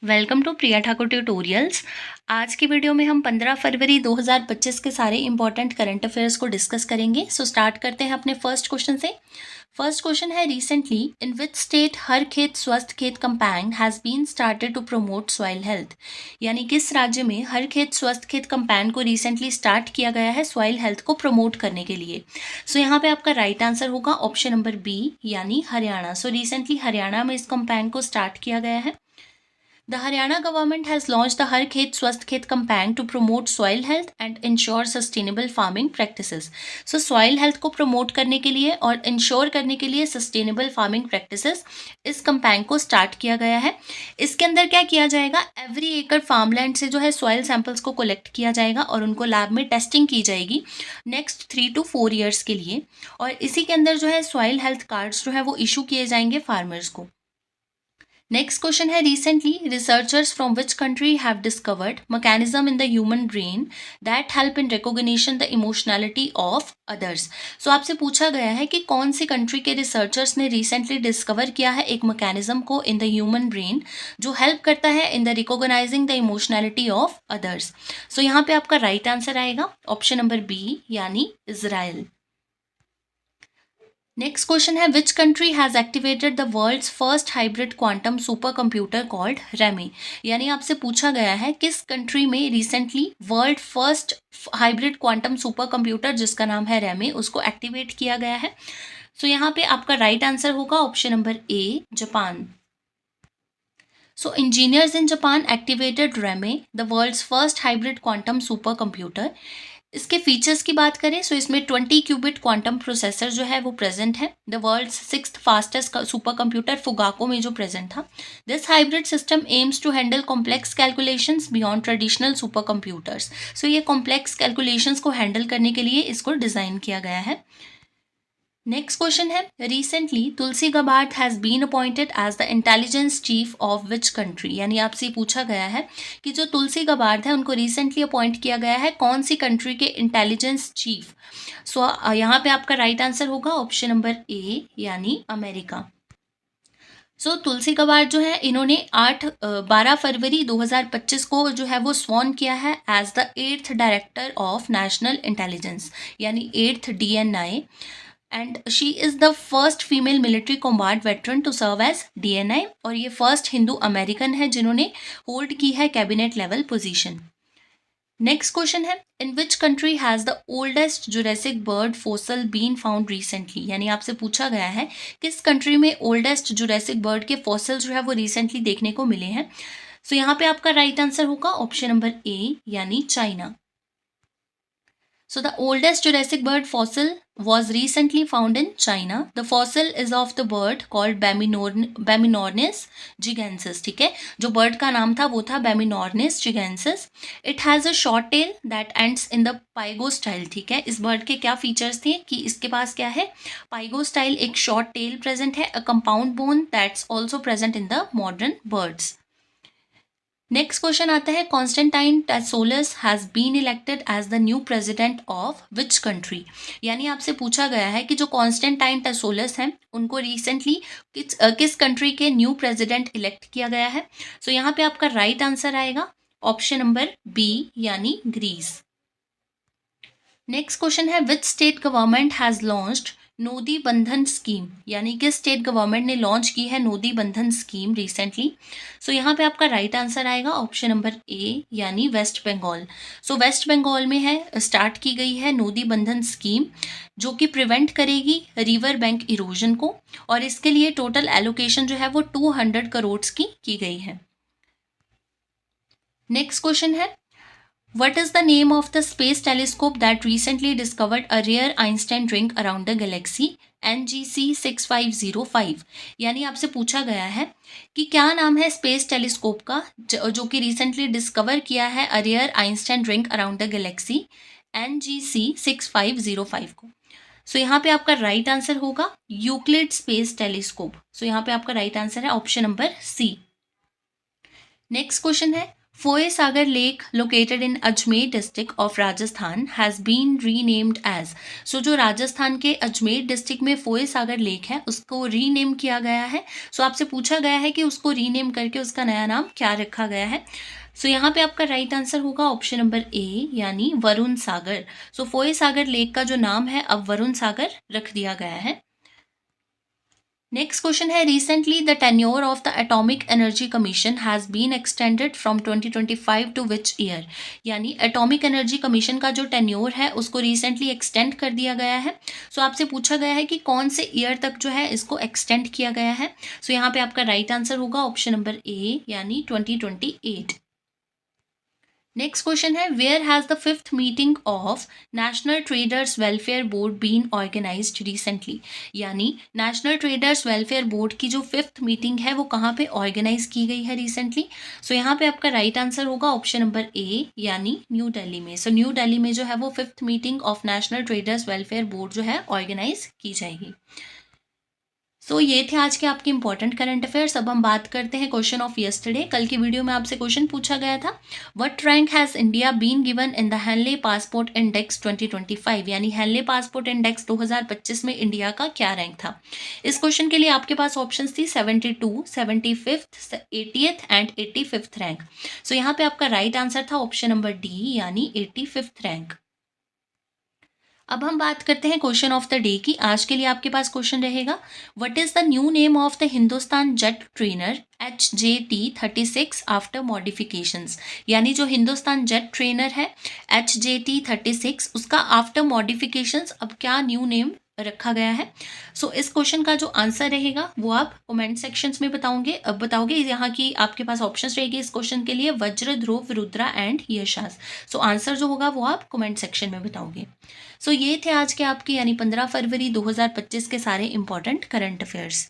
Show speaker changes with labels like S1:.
S1: Welcome to Priya Thakur tutorials. आज की video में हम 15 फरवरी 2025 के सारे इंपॉर्टेंट करंट अफेयर्स को डिस्कस करेंगे। सो स्टार्ट करते हैं अपने फर्स्ट क्वेश्चन से। फर्स्ट क्वेश्चन है, recently in which state Har Khet Swasth Khet campaign has been started to promote soil health. यानी किस राज्य में हर खेत स्वस्थ खेत कैंपेन को रिसेंटली स्टार्ट किया गया है सॉइल हेल्थ को प्रमोट करने के लिए। सो यहाँ पे आपका राइट आंसर होगा ऑप्शन नंबर बी यानी हरियाणा। सो रिसेंटली हरियाणा में इस कैंपेन को स्टार्ट किया गया है। The Haryana government has launched the Har Khet Swasth Khet campaign to promote soil health and ensure sustainable farming practices. So soil health को promote करने के लिए और ensure करने के लिए sustainable farming practices इस campaign को start किया गया है। इसके अंदर क्या किया जाएगा, every acre farmland से जो है soil samples को collect किया जाएगा और उनको lab में testing की जाएगी next 3 to 4 years के लिए। और इसी के अंदर जो है soil health cards जो है वो issue किए जाएंगे farmers को। नेक्स्ट क्वेश्चन है, recently researchers from which country have discovered mechanism in the human brain that help in recognition the emotionality of others. So आपसे पूछा गया है कि कौन सी कंट्री के रिसर्चर्स ने रिसेंटली डिस्कवर किया है एक मैकेनिज्म को इन द ह्यूमन ब्रेन जो हेल्प करता है in the recognising the emotionality of others. So यहाँ पे आपका राइट आंसर आएगा ऑप्शन नंबर बी यानी इजराइल। नेक्स्ट क्वेश्चन है, which country has activated the world's first hybrid quantum super computer called Reimei. यानी आपसे पूछा गया है किस कंट्री में recently world first hybrid quantum super computer जिसका नाम है रेमी उसको एक्टिवेट किया गया है। सो यहाँ पे आपका राइट आंसर होगा option number A Japan. So engineers in Japan activated REME, the world's first hybrid quantum supercomputer। इसके फीचर्स की बात करें सो इसमें 20 क्यूबिट क्वांटम प्रोसेसर जो है वो प्रेजेंट है। The world's 6th fastest super computer Fugaku में जो प्रेजेंट था। This hybrid system aims to handle complex calculations beyond traditional super computers. So ये कॉम्प्लेक्स कैलकुलेशंस को हैंडल करने के लिए इसको डिज़ाइन किया गया है। नेक्स्ट क्वेश्चन है, recently Tulsi Gabbard has been appointed as the intelligence chief of which country. यानी आपसे पूछा गया है कि जो तुलसी गबार्ड है उनको रिसेंटली अपॉइंट किया गया है कौन सी कंट्री के इंटेलिजेंस चीफ। सो यहाँ पे आपका राइट आंसर होगा ऑप्शन नंबर ए यानी अमेरिका। तुलसी गबार्ड जो है इन्होंने 12 फरवरी 2025 को जो है वो स्वॉन किया है as the 8th director of national intelligence यानी 8th DNI। And she is the first female military combat veteran to serve as DNI और ये फर्स्ट हिंदू अमेरिकन है जिन्होंने होल्ड की है cabinet level position. Next question है, in which country has the oldest Jurassic bird fossil been found recently. यानी आपसे पूछा गया है किस कंट्री में ओल्डेस्ट जुरेसिक बर्ड के फॉसिल्स जो है वो रिसेंटली देखने को मिले हैं। सो यहाँ पे आपका राइट आंसर होगा ऑप्शन नंबर ए यानी China. So the oldest Jurassic bird fossil was recently found in China. The fossil is of the bird called Baminornis gigansis। ठीक है, जो बर्ड का नाम था वो था Baminornis gigansis। It has a short tail that ends in the pygostyle। ठीक है, इस बर्ड के क्या फीचर्स थे कि इसके पास क्या है, पाइगोस्टाइल एक शॉर्ट टेल प्रेजेंट है, a compound bone that's also present in the modern birds. Next question आता है, Constantine Tasoulas has been elected as the new president of which country. यानी आपसे पूछा गया है कि जो कॉन्स्टेंटाइन टैसोलस हैं उनको रिसेंटली किस कंट्री के न्यू प्रेसिडेंट इलेक्ट किया गया है। सो यहाँ पे आपका राइट आंसर आएगा ऑप्शन नंबर बी यानी ग्रीस। नेक्स्ट क्वेश्चन है, which state government has launched Nodi Bandhan scheme. यानी कि स्टेट गवर्नमेंट ने लॉन्च की है नोदी बंधन स्कीम रिसेंटली। सो यहाँ पे आपका राइट आंसर आएगा ऑप्शन नंबर ए यानी वेस्ट बंगाल। सो वेस्ट बंगाल में है स्टार्ट की गई है नोदी बंधन स्कीम जो कि प्रिवेंट करेगी रिवर बैंक इरोजन को और इसके लिए टोटल एलोकेशन जो है वो 200 करोड़ की गई है। नेक्स्ट क्वेश्चन है, What is the name of the space telescope that recently discovered a rare Einstein ring around the galaxy NGC 6505। यानी आपसे पूछा गया है कि क्या नाम है स्पेस टेलीस्कोप का जो कि रिसेंटली डिस्कवर किया है a rare Einstein ring around the galaxy NGC 6505 को। सो यहाँ पे आपका राइट आंसर होगा यूक्लिड स्पेस टेलीस्कोप। सो यहाँ पे आपका राइट आंसर है option number C. Next question है, Foye Sagar Lake, located in Ajmer district of Rajasthan, has been renamed as. So जो राजस्थान के अजमेर डिस्ट्रिक्ट में फोए सागर लेक है उसको रीनेम किया गया है. सो आपसे पूछा गया है कि उसको रीनेम करके उसका नया नाम क्या रखा गया है. सो यहाँ पे आपका राइट आंसर होगा ऑप्शन नंबर ए यानी वरुण सागर. सो फोए सागर लेक का जो नाम है अब वरुण सागर रख दिया गया है. नेक्स्ट क्वेश्चन है, recently the tenure of the atomic energy commission has been extended from 2025 to which year. यानी एटॉमिक एनर्जी कमीशन का जो टेन्योर है उसको रिसेंटली एक्सटेंड कर दिया गया है. सो आपसे पूछा गया है कि कौन से ईयर तक जो है इसको एक्सटेंड किया गया है. सो यहाँ पे आपका राइट आंसर होगा ऑप्शन नंबर ए यानी 2028. नेक्स्ट क्वेश्चन है, where has the fifth meeting of national traders welfare board been organised recently. यानी नेशनल ट्रेडर्स वेलफेयर बोर्ड की जो फिफ्थ मीटिंग है वो कहाँ पे ऑर्गेनाइज की गई है रिसेंटली. सो यहाँ पे आपका राइट आंसर होगा ऑप्शन नंबर ए यानी न्यू दिल्ली में. सो न्यू दिल्ली में जो है वो fifth meeting of national traders welfare board जो है ऑर्गेनाइज की जाएगी. सो ये थे आज के आपके इंपॉर्टेंट करंट अफेयर्स. अब हम बात करते हैं क्वेश्चन ऑफ यस्टरडे. कल की वीडियो में आपसे क्वेश्चन पूछा गया था, what rank has India been given in the Henley passport index 2025. यानी हेनले पासपोर्ट इंडेक्स 2025 में इंडिया का क्या रैंक था. इस क्वेश्चन के लिए आपके पास ऑप्शन थी 72, 75th, 80th and 85th rank. सो यहाँ पे आपका राइट आंसर था ऑप्शन नंबर डी यानी 85th रैंक. अब हम बात करते हैं क्वेश्चन ऑफ द डे की. आज के लिए आपके पास क्वेश्चन रहेगा, what is the new name of the Hindustan jet trainer HJT-36 after modifications. यानी जो हिंदुस्तान जेट ट्रेनर है HJT-36 उसका आफ्टर मॉडिफिकेशंस अब क्या न्यू नेम रखा गया है. सो इस क्वेश्चन का जो आंसर रहेगा वो आप कमेंट सेक्शंस में बताओगे. यहाँ की आपके पास ऑप्शंस रहेगी इस क्वेश्चन के लिए, वज्र, ध्रुव, रुद्रा एंड यशास. सो आंसर जो होगा वो आप कमेंट सेक्शन में बताओगे. सो ये थे आज के आपके यानी 15 फरवरी 2025 के सारे इंपॉर्टेंट करंट अफेयर्स.